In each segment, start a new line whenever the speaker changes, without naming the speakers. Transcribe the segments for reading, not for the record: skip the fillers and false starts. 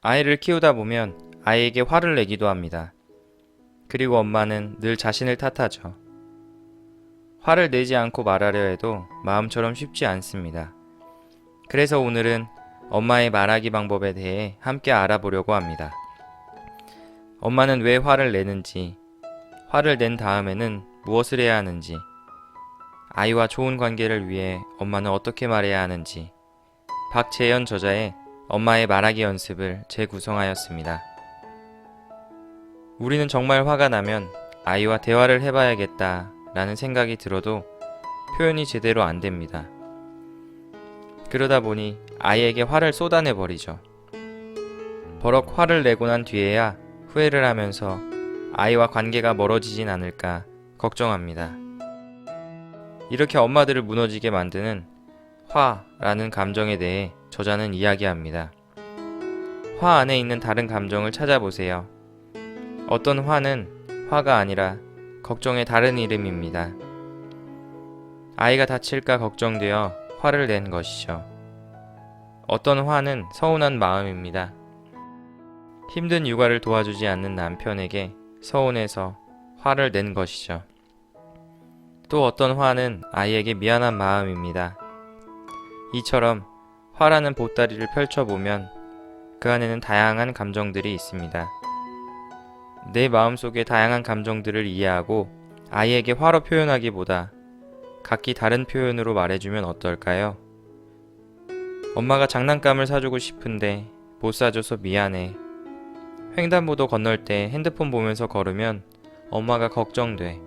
아이를 키우다 보면 아이에게 화를 내기도 합니다. 그리고 엄마는 늘 자신을 탓하죠. 화를 내지 않고 말하려 해도 마음처럼 쉽지 않습니다. 그래서 오늘은 엄마의 말하기 방법에 대해 함께 알아보려고 합니다. 엄마는 왜 화를 내는지, 화를 낸 다음에는 무엇을 해야 하는지, 아이와 좋은 관계를 위해 엄마는 어떻게 말해야 하는지, 박재현 저자의 엄마의 말하기 연습을 재구성하였습니다. 우리는 정말 화가 나면 아이와 대화를 해봐야겠다 라는 생각이 들어도 표현이 제대로 안 됩니다. 그러다 보니 아이에게 화를 쏟아내 버리죠. 버럭 화를 내고 난 뒤에야 후회를 하면서 아이와 관계가 멀어지진 않을까 걱정합니다. 이렇게 엄마들을 무너지게 만드는 화라는 감정에 대해 저자는 이야기합니다. 화 안에 있는 다른 감정을 찾아보세요. 어떤 화는 화가 아니라 걱정의 다른 이름입니다. 아이가 다칠까 걱정되어 화를 낸 것이죠. 어떤 화는 서운한 마음입니다. 힘든 육아를 도와주지 않는 남편에게 서운해서 화를 낸 것이죠. 또 어떤 화는 아이에게 미안한 마음입니다. 이처럼 화라는 보따리를 펼쳐보면 그 안에는 다양한 감정들이 있습니다. 내 마음속의 다양한 감정들을 이해하고 아이에게 화로 표현하기보다 각기 다른 표현으로 말해주면 어떨까요? 엄마가 장난감을 사주고 싶은데 못 사줘서 미안해. 횡단보도 건널 때 핸드폰 보면서 걸으면 엄마가 걱정돼.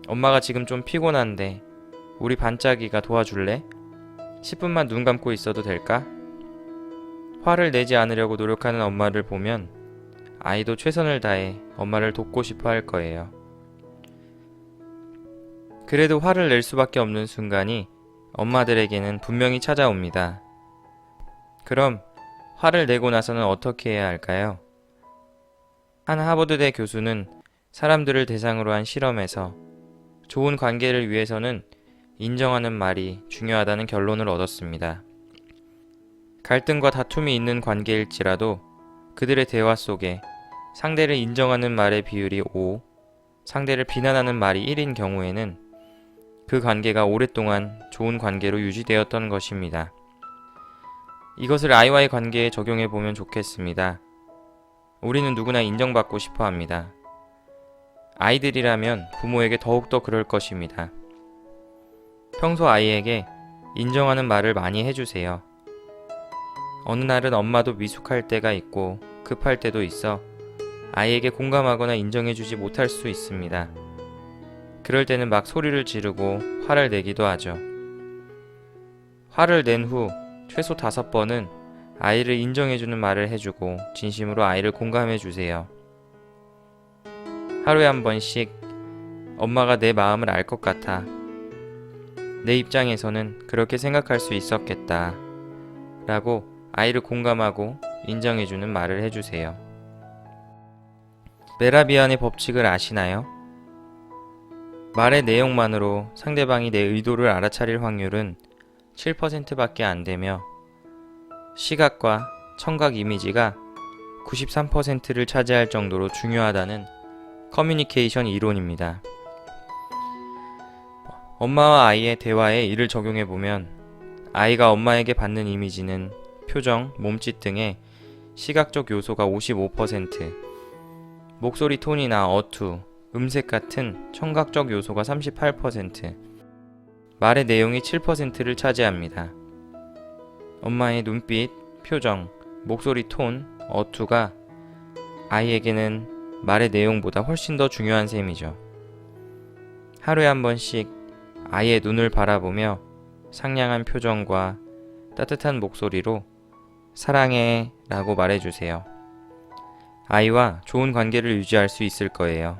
엄마가 지금 좀 피곤한데 우리 반짝이가 도와줄래? 10분만 눈 감고 있어도 될까? 화를 내지 않으려고 노력하는 엄마를 보면 아이도 최선을 다해 엄마를 돕고 싶어 할 거예요. 그래도 화를 낼 수밖에 없는 순간이 엄마들에게는 분명히 찾아옵니다. 그럼 화를 내고 나서는 어떻게 해야 할까요? 한 하버드대 교수는 사람들을 대상으로 한 실험에서 좋은 관계를 위해서는 인정하는 말이 중요하다는 결론을 얻었습니다. 갈등과 다툼이 있는 관계일지라도 그들의 대화 속에 상대를 인정하는 말의 비율이 5, 상대를 비난하는 말이 1인 경우에는 그 관계가 오랫동안 좋은 관계로 유지되었던 것입니다. 이것을 아이와의 관계에 적용해 보면 좋겠습니다. 우리는 누구나 인정받고 싶어 합니다. 아이들이라면 부모에게 더욱더 그럴 것입니다. 평소 아이에게 인정하는 말을 많이 해주세요. 어느 날은 엄마도 미숙할 때가 있고 급할 때도 있어 아이에게 공감하거나 인정해주지 못할 수 있습니다. 그럴 때는 막 소리를 지르고 화를 내기도 하죠. 화를 낸 후 최소 5번은 아이를 인정해주는 말을 해주고 진심으로 아이를 공감해주세요. 하루에 한 번씩 엄마가 내 마음을 알 것 같아. 내 입장에서는 그렇게 생각할 수 있었겠다. 라고 아이를 공감하고 인정해주는 말을 해주세요. 메라비안의 법칙을 아시나요? 말의 내용만으로 상대방이 내 의도를 알아차릴 확률은 7%밖에 안 되며 시각과 청각 이미지가 93%를 차지할 정도로 중요하다는 커뮤니케이션 이론입니다. 엄마와 아이의 대화에 이를 적용해보면 아이가 엄마에게 받는 이미지는 표정, 몸짓 등의 시각적 요소가 55%, 목소리 톤이나 어투, 음색 같은 청각적 요소가 38%, 말의 내용이 7%를 차지합니다. 엄마의 눈빛, 표정, 목소리 톤, 어투가 아이에게는 말의 내용보다 훨씬 더 중요한 셈이죠. 하루에 한 번씩 아이의 눈을 바라보며 상냥한 표정과 따뜻한 목소리로 사랑해 라고 말해주세요. 아이와 좋은 관계를 유지할 수 있을 거예요.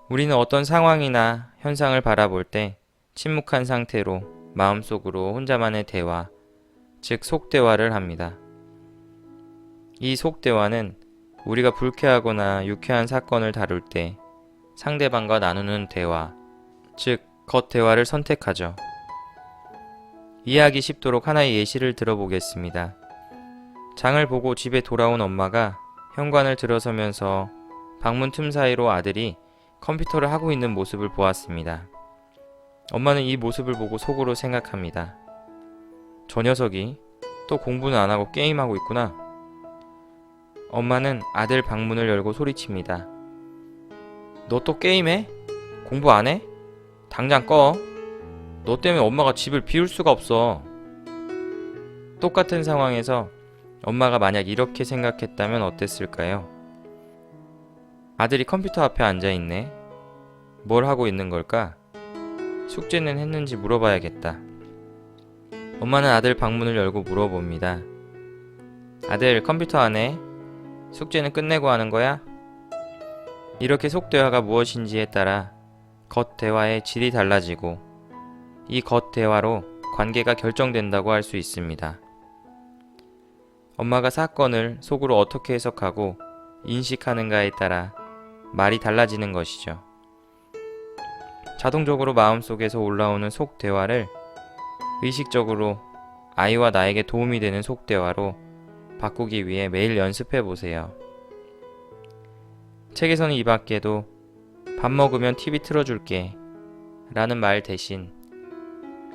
우리는 어떤 상황이나 현상을 바라볼 때 침묵한 상태로 마음속으로 혼자만의 대화, 즉 속대화를 합니다. 이 속대화는 우리가 불쾌하거나 유쾌한 사건을 다룰 때 상대방과 나누는 대화, 즉 겉대화를 선택하죠. 이해하기 쉽도록 하나의 예시를 들어보겠습니다. 장을 보고 집에 돌아온 엄마가 현관을 들어서면서 방문 틈 사이로 아들이 컴퓨터를 하고 있는 모습을 보았습니다. 엄마는 이 모습을 보고 속으로 생각합니다. 저 녀석이 또 공부는 안 하고 게임하고 있구나. 엄마는 아들 방문을 열고 소리칩니다. 너 또 게임해? 공부 안 해? 당장 꺼. 너 때문에 엄마가 집을 비울 수가 없어. 똑같은 상황에서 엄마가 만약 이렇게 생각했다면 어땠을까요? 아들이 컴퓨터 앞에 앉아있네. 뭘 하고 있는 걸까? 숙제는 했는지 물어봐야겠다. 엄마는 아들 방문을 열고 물어봅니다. 아들, 컴퓨터 안 해? 숙제는 끝내고 하는 거야? 이렇게 속대화가 무엇인지에 따라 겉대화의 질이 달라지고 이 겉대화로 관계가 결정된다고 할 수 있습니다. 엄마가 사건을 속으로 어떻게 해석하고 인식하는가에 따라 말이 달라지는 것이죠. 자동적으로 마음속에서 올라오는 속대화를 의식적으로 아이와 나에게 도움이 되는 속대화로 바꾸기 위해 매일 연습해 보세요. 책에서는 이 밖에도 밥 먹으면 TV 틀어줄게 라는 말 대신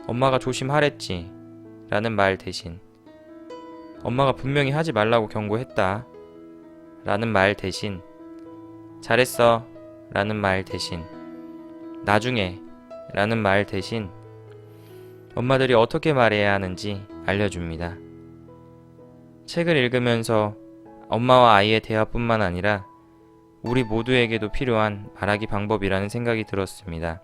엄마가 조심하랬지 라는 말 대신 엄마가 분명히 하지 말라고 경고했다 라는 말 대신 잘했어 라는 말 대신 나중에 라는 말 대신 엄마들이 어떻게 말해야 하는지 알려줍니다. 책을 읽으면서 엄마와 아이의 대화뿐만 아니라 우리 모두에게도 필요한 말하기 방법이라는 생각이 들었습니다.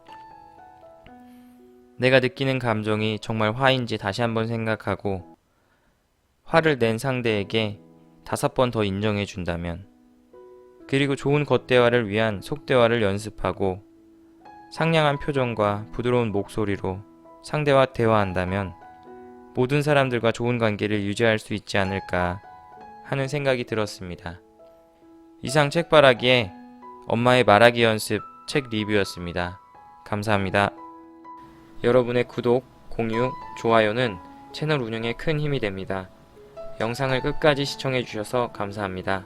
내가 느끼는 감정이 정말 화인지 다시 한번 생각하고 화를 낸 상대에게 5번 더 인정해 준다면 그리고 좋은 겉대화를 위한 속대화를 연습하고 상냥한 표정과 부드러운 목소리로 상대와 대화한다면 모든 사람들과 좋은 관계를 유지할 수 있지 않을까 하는 생각이 들었습니다. 이상 책바라기의 엄마의 말하기 연습 책 리뷰였습니다. 감사합니다. 여러분의 구독, 공유, 좋아요는 채널 운영에 큰 힘이 됩니다. 영상을 끝까지 시청해 주셔서 감사합니다.